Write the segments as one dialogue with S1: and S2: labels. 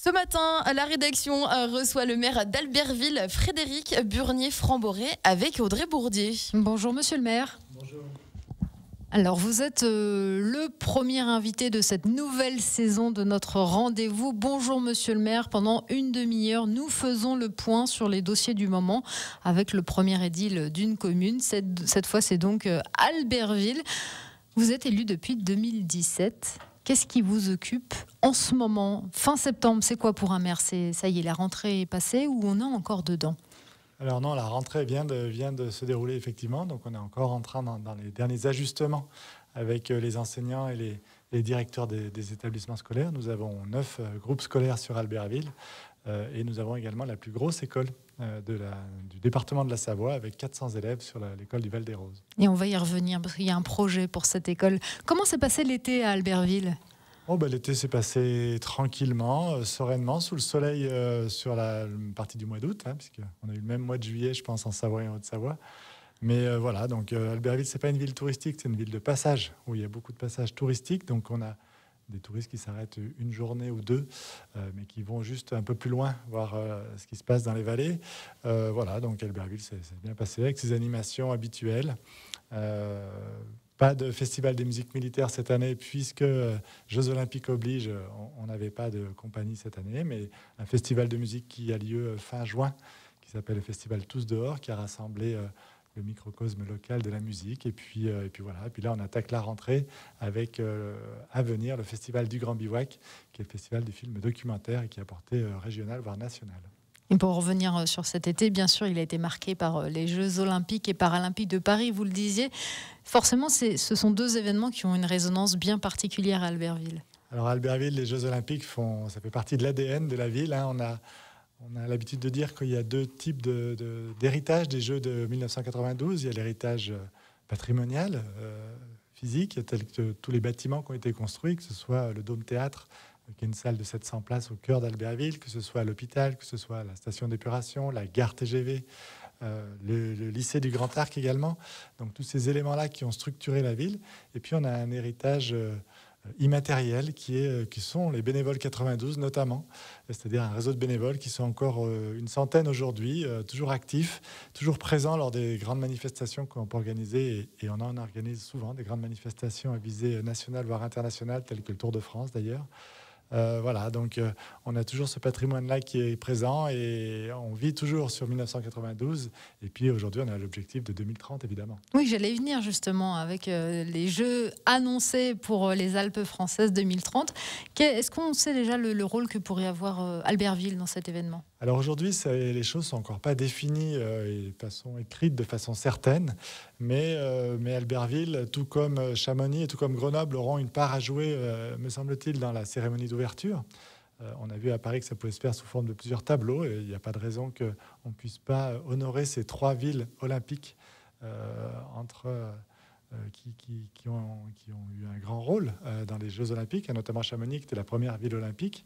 S1: Ce matin, la rédaction reçoit le maire d'Albertville, Frédéric Burnier-Framboré, avec Audrey Bourdier.
S2: Bonjour monsieur le maire.
S3: Bonjour.
S2: Alors vous êtes le premier invité de cette nouvelle saison de notre rendez-vous. Bonjour monsieur le maire, pendant une demi-heure, nous faisons le point sur les dossiers du moment avec le premier édile d'une commune. Cette fois c'est donc Albertville. Vous êtes élu depuis 2017. Qu'est-ce qui vous occupe en ce moment, fin septembre? C'est quoi pour un maire? Ça y est, la rentrée est passée ou on est encore dedans?
S3: Alors non, la rentrée vient de se dérouler effectivement, donc on est encore en train dans les derniers ajustements avec les enseignants et les directeurs des établissements scolaires. Nous avons 9 groupes scolaires sur Albertville et nous avons également la plus grosse école du département de la Savoie avec 400 élèves sur l'école du Val-des-Roses.
S2: Et on va y revenir parce qu'il y a un projet pour cette école. Comment s'est passé l'été à Albertville?
S3: L'été s'est passé tranquillement, sereinement, sous le soleil sur la partie du mois d'août, puisqu'on a eu le même mois de juillet, je pense, en Savoie et en Haute-Savoie. Mais voilà, donc Albertville, c'est pas une ville touristique, c'est une ville de passage, où il y a beaucoup de passages touristiques. Donc on a des touristes qui s'arrêtent une journée ou deux, mais qui vont juste un peu plus loin, voir ce qui se passe dans les vallées. Voilà, donc Albertville, c'est bien passé avec ses animations habituelles. Pas de festival des musiques militaires cette année, puisque Jeux Olympiques oblige, on n'avait pas de compagnie cette année, mais un festival de musique qui a lieu fin juin, qui s'appelle le Festival Tous Dehors, qui a rassemblé le microcosme local de la musique. Et puis voilà. Et puis là, on attaque la rentrée avec à venir le Festival du Grand Bivouac, qui est le festival du film documentaire et qui a portée régionale, voire nationale.
S2: Et pour revenir sur cet été, bien sûr, il a été marqué par les Jeux Olympiques et Paralympiques de Paris, vous le disiez. Forcément, ce sont deux événements qui ont une résonance bien particulière à Albertville.
S3: Alors, à Albertville, les Jeux Olympiques, ça fait partie de l'ADN de la ville. On a l'habitude de dire qu'il y a deux types d'héritage des Jeux de 1992. Il y a l'héritage patrimonial, physique, tel que tous les bâtiments qui ont été construits, que ce soit le Dôme Théâtre, qui est une salle de 700 places au cœur d'Albertville, que ce soit l'hôpital, que ce soit la station d'épuration, la gare TGV, le lycée du Grand Arc également. Donc tous ces éléments-là qui ont structuré la ville. Et puis on a un héritage immatériel qui sont les bénévoles 92 notamment, c'est-à-dire un réseau de bénévoles qui sont encore une centaine aujourd'hui, toujours actifs, toujours présents lors des grandes manifestations qu'on peut organiser, et on en organise souvent des grandes manifestations à visée nationale voire internationale, telles que le Tour de France d'ailleurs. Voilà, donc on a toujours ce patrimoine-là qui est présent et on vit toujours sur 1992. Et puis aujourd'hui, on a l'objectif de 2030, évidemment.
S2: Oui, j'allais y venir justement avec les Jeux annoncés pour les Alpes françaises 2030. Est-ce qu'on sait déjà le rôle que pourrait avoir Albertville dans cet événement?
S3: Alors aujourd'hui, les choses ne sont encore pas définies de façon écrite, de façon certaine, mais Albertville, tout comme Chamonix et tout comme Grenoble, auront une part à jouer, me semble-t-il, dans la cérémonie d'ouverture. On a vu à Paris que ça pouvait se faire sous forme de plusieurs tableaux, et il n'y a pas de raison qu'on ne puisse pas honorer ces 3 villes olympiques qui ont eu un grand rôle dans les Jeux Olympiques, et notamment Chamonix, qui était la première ville olympique,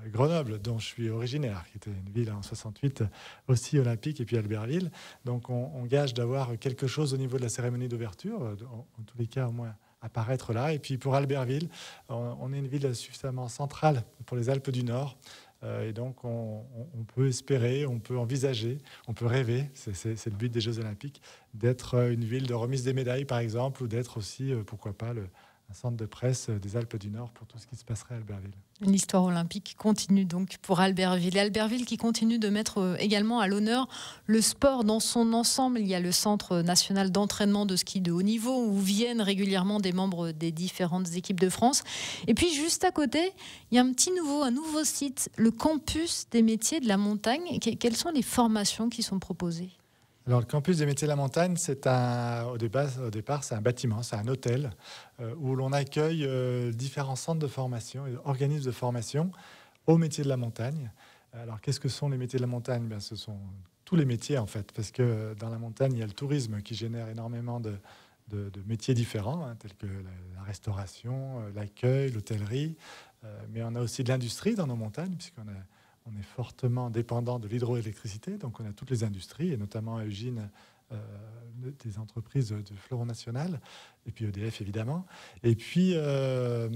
S3: Grenoble, dont je suis originaire, qui était une ville en 68 aussi olympique, et puis Albertville. Donc on gage d'avoir quelque chose au niveau de la cérémonie d'ouverture, en tous les cas au moins apparaître là. Et puis pour Albertville, on est une ville suffisamment centrale pour les Alpes du Nord. Et donc, on peut espérer, on peut envisager, on peut rêver, c'est le but des Jeux Olympiques, d'être une ville de remise des médailles, par exemple, ou d'être aussi, pourquoi pas, un centre de presse des Alpes du Nord pour tout ce qui se passerait à Albertville.
S2: L'histoire olympique continue donc pour Albertville. Et Albertville qui continue de mettre également à l'honneur le sport dans son ensemble. Il y a le Centre national d'entraînement de ski de haut niveau où viennent régulièrement des membres des différentes équipes de France. Et puis juste à côté, il y a un nouveau site, le campus des métiers de la montagne. Quelles sont les formations qui sont proposées ?
S3: Alors, le campus des métiers de la montagne, au départ, c'est un bâtiment, c'est un hôtel où l'on accueille différents centres de formation et organismes de formation aux métiers de la montagne. Alors, qu'est-ce que sont les métiers de la montagne ? Ce sont tous les métiers, en fait, parce que dans la montagne, il y a le tourisme qui génère énormément de métiers différents, tels que la restauration, l'accueil, l'hôtellerie. Mais on a aussi de l'industrie dans nos montagnes, puisqu'on est fortement dépendant de l'hydroélectricité, donc on a toutes les industries, et notamment à Ugine, des entreprises de fleuron national, et puis EDF évidemment. Et puis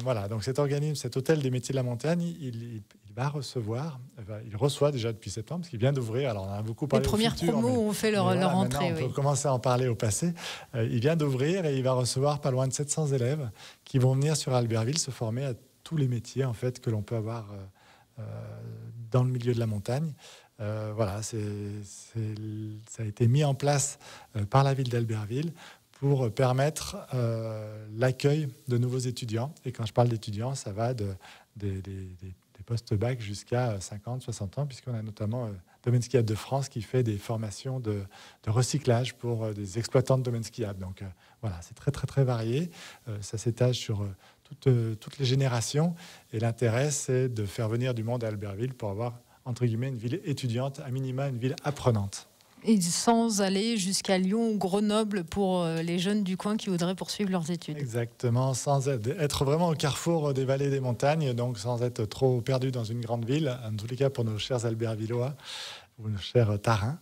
S3: voilà, donc cet organisme, cet hôtel des métiers de la montagne, il va recevoir, il reçoit déjà depuis septembre, parce qu'il vient d'ouvrir. Alors on a beaucoup parlé
S2: les premières
S3: au futur,
S2: promos ont fait leur entrée.
S3: On peut commencer à en parler au passé. Il vient d'ouvrir et il va recevoir pas loin de 700 élèves qui vont venir sur Albertville se former à tous les métiers en fait que l'on peut avoir dans le milieu de la montagne. Voilà, ça a été mis en place par la ville d'Albertville pour permettre l'accueil de nouveaux étudiants. Et quand je parle d'étudiants, ça va des post-bac jusqu'à 50, 60 ans, puisqu'on a notamment Domaine Skiable de France qui fait des formations de recyclage pour des exploitants de domaines skiables. Donc voilà, c'est très, très, très varié. Ça s'étage sur toutes les générations. Et l'intérêt, c'est de faire venir du monde à Albertville pour avoir, entre guillemets, une ville étudiante, à minima une ville apprenante.
S2: Et sans aller jusqu'à Lyon ou Grenoble pour les jeunes du coin qui voudraient poursuivre leurs études.
S3: Exactement, sans être vraiment au carrefour des vallées et des montagnes, donc sans être trop perdu dans une grande ville, en tous les cas pour nos chers Albertvillois ou nos chers Tarins.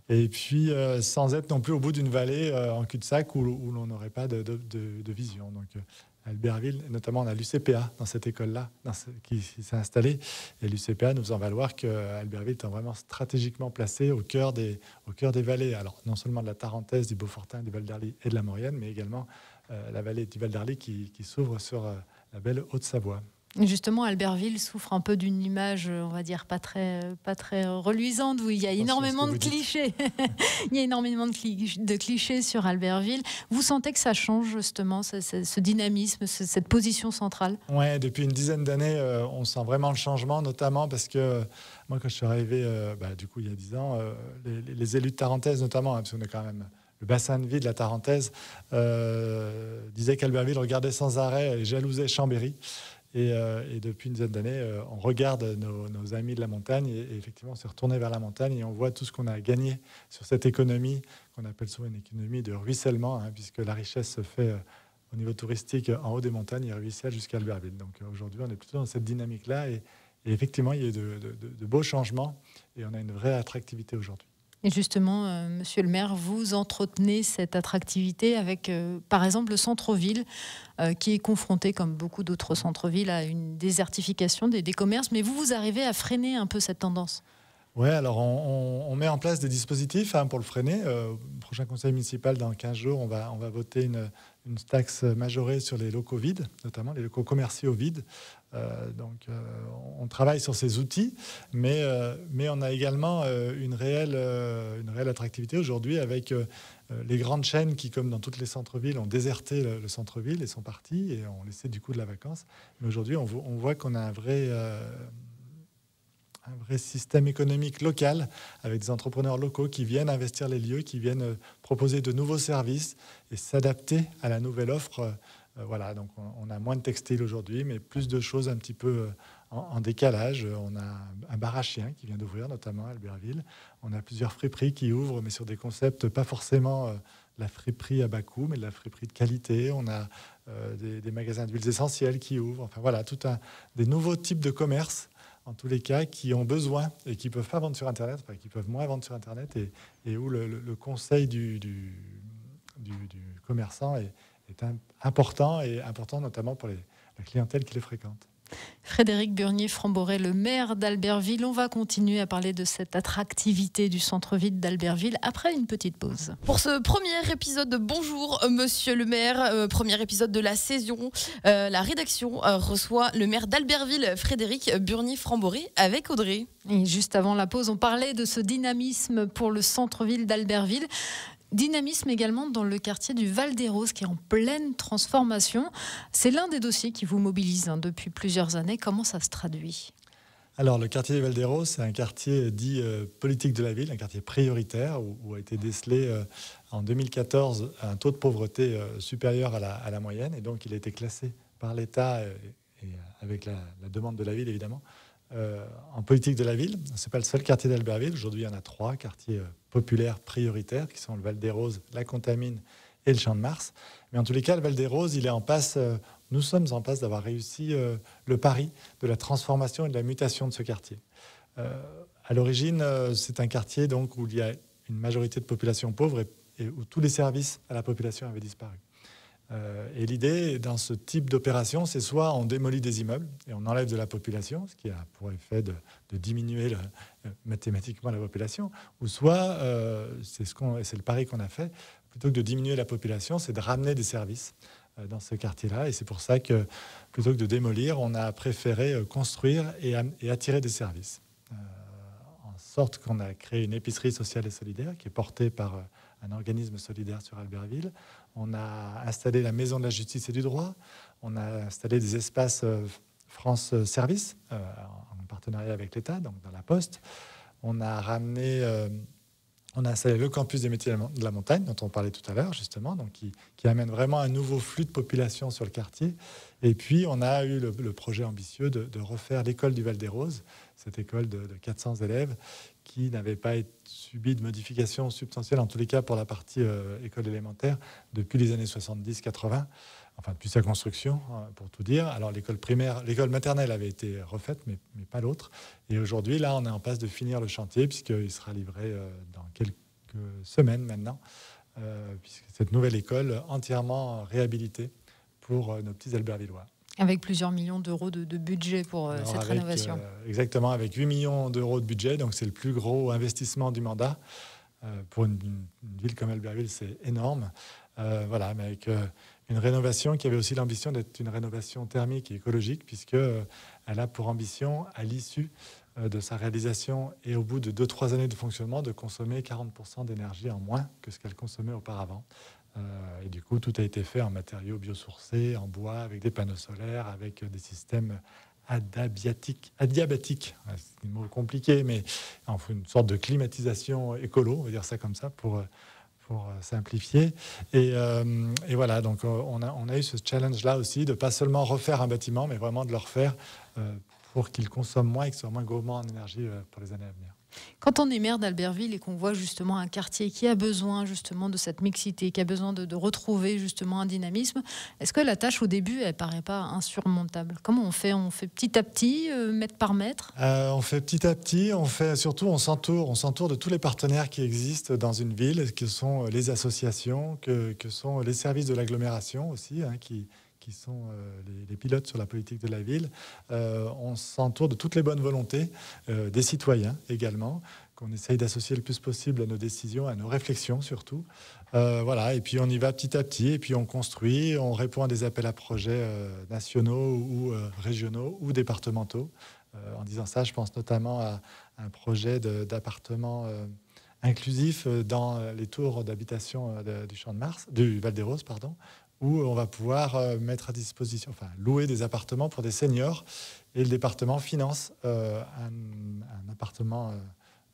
S3: Et puis sans être non plus au bout d'une vallée en cul-de-sac où l'on n'aurait pas de vision. Donc Albertville, notamment on a l'UCPA dans cette école-là qui s'est installée. Et l'UCPA nous faisant valoir qu'Albertville est vraiment stratégiquement placé au cœur des vallées. Alors non seulement de la Tarentaise, du Beaufortin, du Val d'Arly et de la Maurienne, mais également la vallée du Val d'Arly qui s'ouvre sur la belle Haute-Savoie.
S2: Justement, Albertville souffre un peu d'une image, on va dire, pas très reluisante, où il y a énormément de clichés. Il y a énormément de clichés sur Albertville. Vous sentez que ça change, justement, ce dynamisme, cette position centrale?
S3: Oui, depuis une dizaine d'années, on sent vraiment le changement, notamment parce que moi, quand je suis arrivé, du coup, il y a 10 ans, les élus de Tarentaise, notamment, parce qu'on est quand même... Le bassin de vie de la Tarentaise disait qu'Albertville regardait sans arrêt et jalousait Chambéry. Et depuis une dizaine d'années, on regarde nos amis de la montagne et effectivement, on s'est retourné vers la montagne et on voit tout ce qu'on a gagné sur cette économie qu'on appelle souvent une économie de ruissellement, puisque la richesse se fait au niveau touristique en haut des montagnes et ruisselle jusqu'à Albertville. Donc aujourd'hui, on est plutôt dans cette dynamique-là et effectivement, il y a eu de beaux changements et on a une vraie attractivité aujourd'hui.
S2: Et justement, monsieur le maire, vous entretenez cette attractivité avec, par exemple, le centre-ville qui est confronté, comme beaucoup d'autres centres-villes, à une désertification des commerces. Mais vous arrivez à freiner un peu cette tendance?
S3: Oui, alors on met en place des dispositifs pour le freiner. Au prochain conseil municipal, dans 15 jours, on va voter une taxe majorée sur les locaux vides, notamment les locaux commerciaux vides. Donc on travaille sur ces outils, mais on a également une réelle attractivité aujourd'hui avec les grandes chaînes qui, comme dans toutes les centres-villes, ont déserté le centre-ville et sont partis et ont laissé du coup de la vacance. Mais aujourd'hui, on voit qu'on a un vrai système économique local avec des entrepreneurs locaux qui viennent investir les lieux, qui viennent proposer de nouveaux services et s'adapter à la nouvelle offre. Voilà, donc on a moins de textiles aujourd'hui, mais plus de choses un petit peu en décalage. On a un bar à chiens qui vient d'ouvrir, notamment à Albertville. On a plusieurs friperies qui ouvrent, mais sur des concepts pas forcément la friperie à bas coût, mais de la friperie de qualité. On a des magasins d'huiles essentielles qui ouvrent. Enfin voilà, des nouveaux types de commerces, en tous les cas, qui ont besoin et qui ne peuvent pas vendre sur Internet, enfin, qui peuvent moins vendre sur Internet, et où le conseil du commerçant est important, et important notamment pour la clientèle qui les fréquente.
S2: Frédéric Burnier-Framboret, le maire d'Albertville. On va continuer à parler de cette attractivité du centre-ville d'Albertville après une petite pause.
S1: Pour ce premier épisode de Bonjour Monsieur le maire, premier épisode de la saison, la rédaction reçoit le maire d'Albertville, Frédéric Burnier-Framboret, avec Audrey.
S2: Et juste avant la pause, on parlait de ce dynamisme pour le centre-ville d'Albertville. Dynamisme également dans le quartier du Val-des-Roses qui est en pleine transformation. C'est l'un des dossiers qui vous mobilise depuis plusieurs années. Comment ça se traduit ?
S3: Alors, le quartier du Val-des-Roses, c'est un quartier dit politique de la ville, un quartier prioritaire où a été décelé en 2014 un taux de pauvreté supérieur à la moyenne. Et donc, il a été classé par l'État, et avec la demande de la ville évidemment, en politique de la ville. Ce n'est pas le seul quartier d'Albertville. Aujourd'hui, il y en a 3 quartiers populaires prioritaires qui sont le Val-des-Roses, la Contamine et le Champ de Mars. Mais en tous les cas, le Val-des-Roses, il est en passe, nous sommes en passe d'avoir réussi le pari de la transformation et de la mutation de ce quartier. À l'origine, c'est un quartier donc, où il y a une majorité de population pauvre et où tous les services à la population avaient disparu. Et l'idée dans ce type d'opération, c'est soit on démolit des immeubles et on enlève de la population, ce qui a pour effet de diminuer mathématiquement la population, ou soit, c'est le pari qu'on a fait, plutôt que de diminuer la population, c'est de ramener des services dans ce quartier-là. Et c'est pour ça que, plutôt que de démolir, on a préféré construire et attirer des services. En sorte qu'on a créé une épicerie sociale et solidaire qui est portée par un organisme solidaire sur Albertville. On a installé la Maison de la Justice et du Droit. On a installé des espaces France Service en partenariat avec l'État, donc dans la Poste. On a installé le campus des métiers de la montagne, dont on parlait tout à l'heure, justement, donc qui amène vraiment un nouveau flux de population sur le quartier. Et puis, on a eu le projet ambitieux de refaire l'école du Val-des-Roses, cette école de 400 élèves qui n'avait pas subi de modifications substantielles, en tous les cas pour la partie école élémentaire, depuis les années 70-80, enfin depuis sa construction, pour tout dire. Alors l'école maternelle avait été refaite, mais pas l'autre. Et aujourd'hui, là, on est en passe de finir le chantier, puisqu'il sera livré dans quelques semaines maintenant, puisque cette nouvelle école entièrement réhabilitée pour nos petits Albertvillois.
S2: Avec plusieurs millions d'euros de budget pour cette rénovation.
S3: Exactement, avec 8 millions d'euros de budget. Donc, c'est le plus gros investissement du mandat. Pour une ville comme Albertville, c'est énorme. Voilà, mais avec une rénovation qui avait aussi l'ambition d'être une rénovation thermique et écologique, puisqu'elle a pour ambition, à l'issue de sa réalisation et au bout de 2-3 années de fonctionnement, de consommer 40% d'énergie en moins que ce qu'elle consommait auparavant. Et du coup, tout a été fait en matériaux biosourcés, en bois, avec des panneaux solaires, avec des systèmes adiabatiques. C'est un mot compliqué, mais enfin, une sorte de climatisation écolo, on va dire ça comme ça, pour simplifier. Et voilà, donc on a eu ce challenge-là aussi, de pas seulement refaire un bâtiment, mais vraiment de le refaire pour qu'il consomme moins et qu'il soit moins gourmand en énergie pour les années à venir.
S2: Quand on est maire d'Albertville et qu'on voit justement un quartier qui a besoin justement de cette mixité, qui a besoin de retrouver justement un dynamisme, est-ce que la tâche au début, elle paraît pas insurmontable? Comment on fait? On fait petit à petit, mètre par mètre?
S3: On fait petit à petit, on s'entoure de tous les partenaires qui existent dans une ville, que sont les associations, que sont les services de l'agglomération aussi, qui sont les pilotes sur la politique de la ville. On s'entoure de toutes les bonnes volontés, des citoyens également, qu'on essaye d'associer le plus possible à nos décisions, à nos réflexions surtout. Voilà, et puis on y va petit à petit, et puis on construit, on répond à des appels à projets nationaux ou régionaux ou départementaux. En disant ça, je pense notamment à un projet d'appartements inclusifs dans les tours d'habitation du Champ de Mars, du Val-des-Roses, pardon, où on va pouvoir mettre à disposition, louer des appartements pour des seniors. Et le département finance un appartement,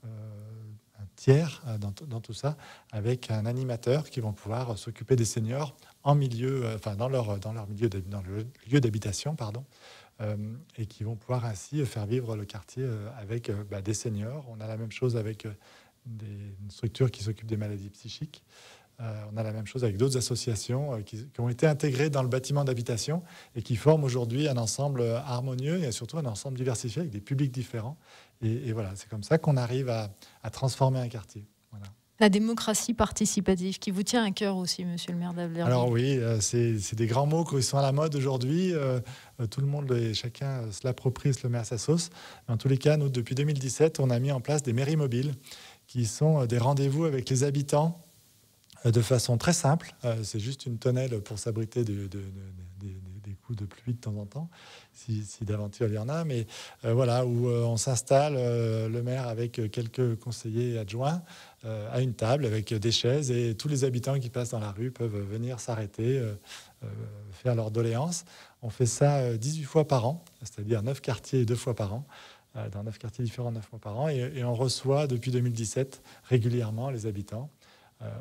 S3: un tiers dans tout ça, avec un animateur qui vont pouvoir s'occuper des seniors en milieu, dans le lieu d'habitation, pardon, et qui vont pouvoir ainsi faire vivre le quartier avec des seniors. On a la même chose avec une structure qui s'occupe des maladies psychiques. On a la même chose avec d'autres associations qui ont été intégrées dans le bâtiment d'habitation et qui forment aujourd'hui un ensemble harmonieux et surtout un ensemble diversifié avec des publics différents. Et voilà, c'est comme ça qu'on arrive à transformer un quartier. Voilà.
S2: La démocratie participative qui vous tient à cœur aussi, monsieur le maire d'Albertville.
S3: Alors oui, c'est des grands mots qui sont à la mode aujourd'hui. Tout le monde et chacun se l'approprie, se le met à sa sauce. Mais en tous les cas, nous, depuis 2017, on a mis en place des mairies mobiles qui sont des rendez-vous avec les habitants de façon très simple. C'est juste une tonnelle pour s'abriter des coups de pluie de temps en temps, si d'aventure il y en a. Mais voilà, où on s'installe, le maire avec quelques conseillers adjoints, à une table avec des chaises, et tous les habitants qui passent dans la rue peuvent venir s'arrêter, faire leur doléance. On fait ça 18 fois par an, c'est-à-dire 9 quartiers 2 fois par an, dans 9 quartiers différents 9 fois par an. Et on reçoit depuis 2017 régulièrement les habitants.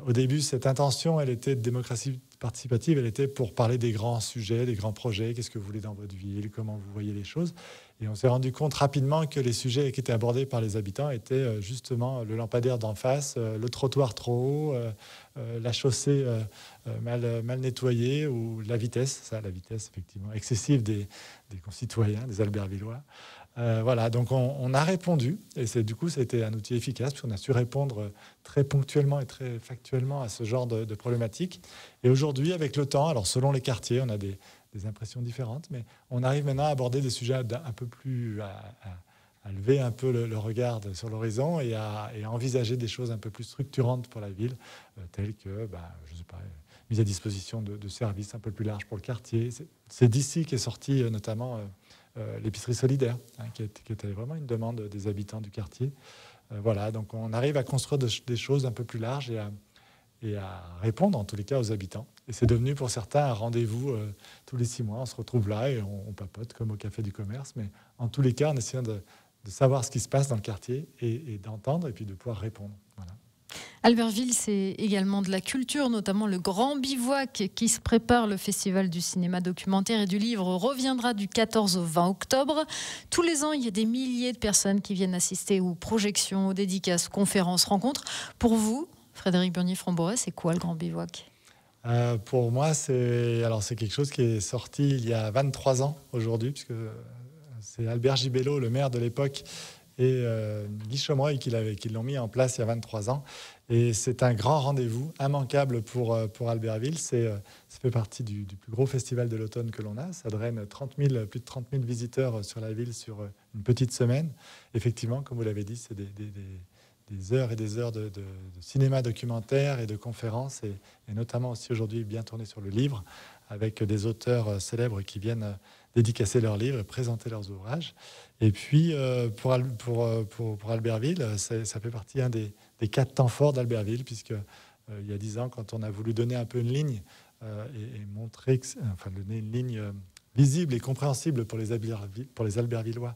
S3: Au début, cette intention, elle était de démocratie participative, elle était pour parler des grands sujets, des grands projets, qu'est-ce que vous voulez dans votre ville, comment vous voyez les choses. Et on s'est rendu compte rapidement que les sujets qui étaient abordés par les habitants étaient justement le lampadaire d'en face, le trottoir trop haut, la chaussée mal nettoyée, ou la vitesse effectivement excessive des concitoyens, des Albertvillois. Voilà, donc on a répondu, et du coup, c'était un outil efficace, puisqu'on a su répondre très ponctuellement et très factuellement à ce genre de problématiques. Et aujourd'hui, avec le temps, alors selon les quartiers, on a des impressions différentes, mais on arrive maintenant à aborder des sujets un peu plus... à lever un peu le regard sur l'horizon et à envisager des choses un peu plus structurantes pour la ville, telles que, je sais pas, mise à disposition de services un peu plus larges pour le quartier. C'est d'ici qu'est sorti notamment l'épicerie solidaire, qui était vraiment une demande des habitants du quartier. Voilà, donc on arrive à construire des choses un peu plus larges et à répondre en tous les cas aux habitants. Et c'est devenu pour certains un rendez-vous tous les 6 mois. On se retrouve là et on papote comme au Café du Commerce, mais en tous les cas, en essayant de savoir ce qui se passe dans le quartier et d'entendre et puis de pouvoir répondre. Voilà.
S2: Albertville, c'est également de la culture, notamment le Grand Bivouac qui se prépare. Le Festival du cinéma documentaire et du livre reviendra du 14 au 20 octobre. Tous les ans, il y a des milliers de personnes qui viennent assister aux projections, aux dédicaces, conférences, rencontres. Pour vous, Frédéric Burnier-Framboret, c'est quoi le Grand Bivouac ?
S3: Pour moi, c'est quelque chose qui est sorti il y a 23 ans aujourd'hui, puisque c'est Albert Gibello, le maire de l'époque, et Guy Chomreuil qui l'ont mis en place il y a 23 ans. Et c'est un grand rendez-vous, immanquable pour Albertville. Ça fait partie du plus gros festival de l'automne que l'on a. Ça draine plus de 30 000 visiteurs sur la ville sur une petite semaine. Effectivement, comme vous l'avez dit, c'est des heures et des heures de cinéma documentaire et de conférences, et notamment aussi aujourd'hui bien tourné sur le livre, avec des auteurs célèbres qui viennent dédicacer leurs livres et présenter leurs ouvrages. Et puis, pour Albertville, ça fait partie des 4 temps forts d'Albertville, puisque il y a 10 ans, quand on a voulu donner un peu une ligne et montrer, donner une ligne visible et compréhensible pour les Albertvillois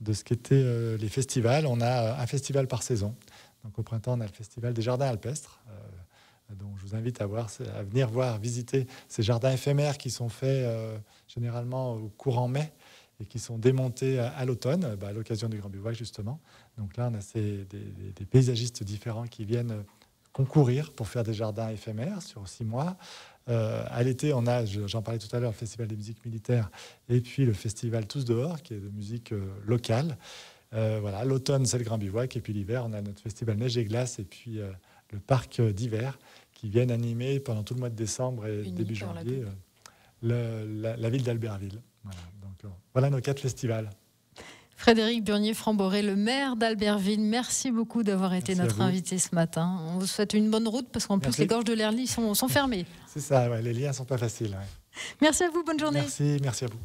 S3: de ce qu'étaient les festivals, on a un festival par saison. Donc au printemps, on a le festival des jardins alpestres, donc je vous invite à venir visiter ces jardins éphémères qui sont faits généralement au courant mai et qui sont démontés à l'automne, à l'occasion du Grand Bivouac justement. Donc là, on a des paysagistes différents qui viennent concourir pour faire des jardins éphémères sur 6 mois. À l'été, on a, j'en parlais tout à l'heure, le Festival des musiques militaires et puis le Festival Tous dehors, qui est de musique locale. Voilà, l'automne, c'est le Grand Bivouac, et puis l'hiver, on a notre Festival Neige et Glace et puis le parc d'hiver qui viennent animer pendant tout le mois de décembre et début janvier la ville d'Albertville. Voilà, donc, voilà nos 4 festivals.
S2: Frédéric Burnier-Framboret, le maire d'Albertville, merci beaucoup d'avoir été notre invité ce matin. On vous souhaite une bonne route parce qu'en plus les gorges de l'Herly sont fermées.
S3: C'est ça, ouais, les liens ne sont pas faciles. Ouais.
S2: Merci à vous, bonne journée.
S3: Merci à vous.